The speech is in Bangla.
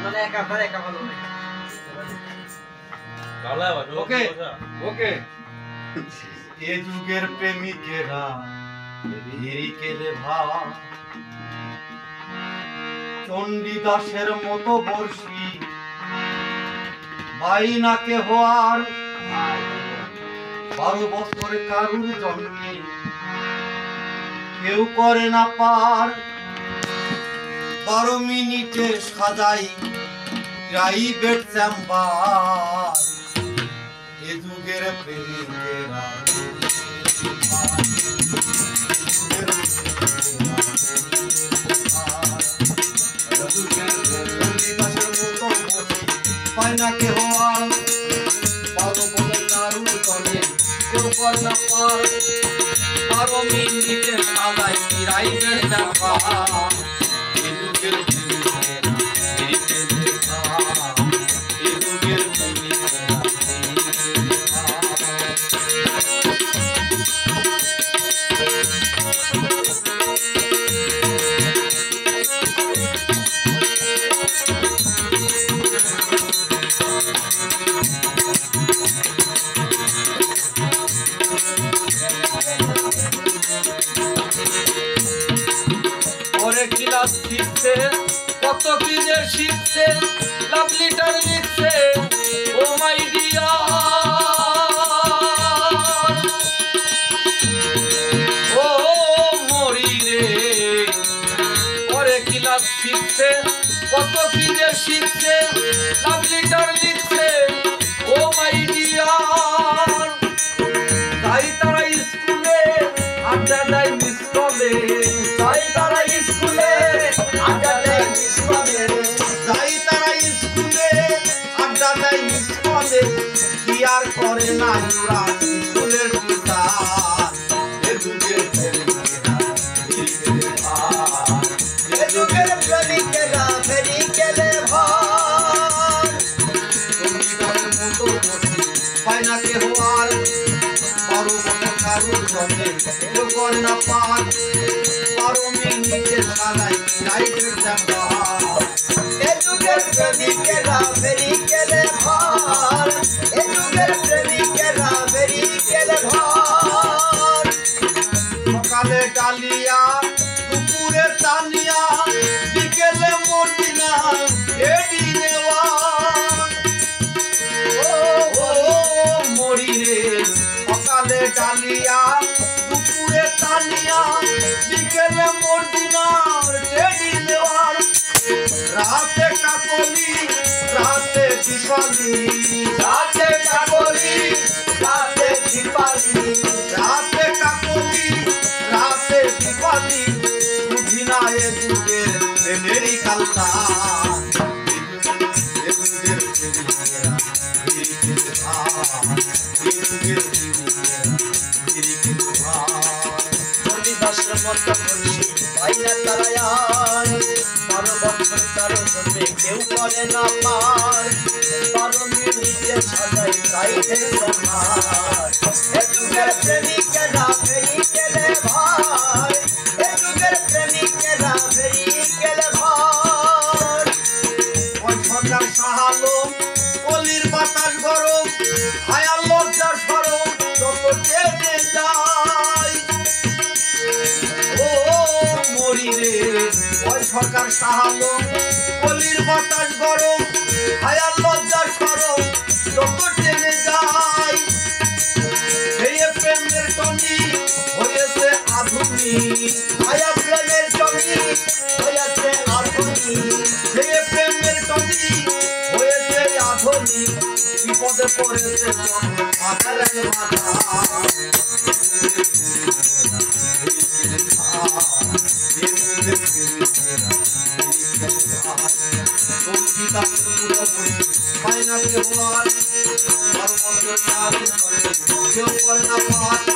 মানে একা ভালো না। ওকে ওকে। এ যুগের প্রেমিকেরা হিরিকেলে ভাব, চণ্ডীদাসের মতো বর্ষি বাইনা কেহ আর 12 বছর কারুর জন্মে কেউ করে না পার। 12 মিনিটে সাজাই প্রাইভেট চেম্বার। এ যুগের প্রেমিকেরা পায়না কেহ আর 12 বছর কারুর জন্মে কেউ করে না পার। 12 মিনিটে সাজাই প্রাইভেট চেম্বার। এ যুগের প্রেমিকেরা হিরিকেলে ভাব, এ যুগের প্রেমিকেরা ক্লাস শিখছে কত কি যে শিখছে, লাভ লেটার লিখছে ও মাই ডিয়ার। ও মরি রে, পরে ক্লাস শিখছে কত কি যে শিখছে, লাভ লেটার লিখছে ও মাই ডিয়ার। তাই তারা স্কুলে আড্ডা দেয় মিস কলে, তাই তারা স্কুলে আড্ডা দেয় মিস কলে, যাই তারা স্কুলে আড্ডা দেয় স্কুলে, কি আর করে না ওরা স্কুলের টিচার। এ যুগের প্রেমিকেরা হিরিকেলে ভাব, এ যুগের প্রেমিকেরা হিরিকেলে ভাব। চণ্ডীদাসের মতো বর্ষি পায়না কেহ আর 12 বছর কারুর জন্মে কেউ করে না পার। 12 মিনিটে সাজাই প্রাইভেট চেম্বার। এ যুগের প্রেমিকেরা হিরিকেলে ভাব, এ যুগের প্রেমিকেরা হিরিকেলে ভাব। সকালে ডালিয়া দুপুরে তানিয়া বিকেলে মর্জিনা এডি নেওয়ান। ও মরি রে, সকালে ডালিয়া দুপুরে তানিয়া বিকেলে মর্জিনা এডি নেওয়ান। রাতে কাকলি রাতে দীপালি, রাতে কাকলি রাতে দীপালি, রাতে কাকলি রাতে দীপালি। বুঝি না এ যুগের প্রেমেরই কালচার। এ যুগের প্রেমিকেরা হিরিকেলে ভাব, এ যুগের প্রেমিকেরা হিরিকেলে ভাব। চণ্ডীদাসের মতো বর্ষি পাইনা তারা আর 12 বছর কারো জন্মে কেউ করে না পার। 12 মিনিটে সাজাই প্রাইভেট চেম্বার। এ যুগের প্রেমিকেরা হিরিকেলে ভাব, এ যুগের প্রেমিকেরা হিরিকেলে ভাব। ওই সরকার সাহালো কলির বাতাস গরম, হায়ার লজ্জার সরম যত টেনে যায়। ও মরি রে, ওই সরকার সাহালো কলির বাতাস গরম, হায়ার লজ্জার সরম যত টেনে যায়। এই প্রেমের টনি হয়েছে আধুনিক, হায়া প্রেমের টনি হয়েছে আধুনিক, এই প্রেমের টনি হয়েছে আধুনিক। বিপদে পড়েছে মাথার মাথা। পায়না কেউ আর 12 বছর কারুর জন্মে কেউ করে না পার।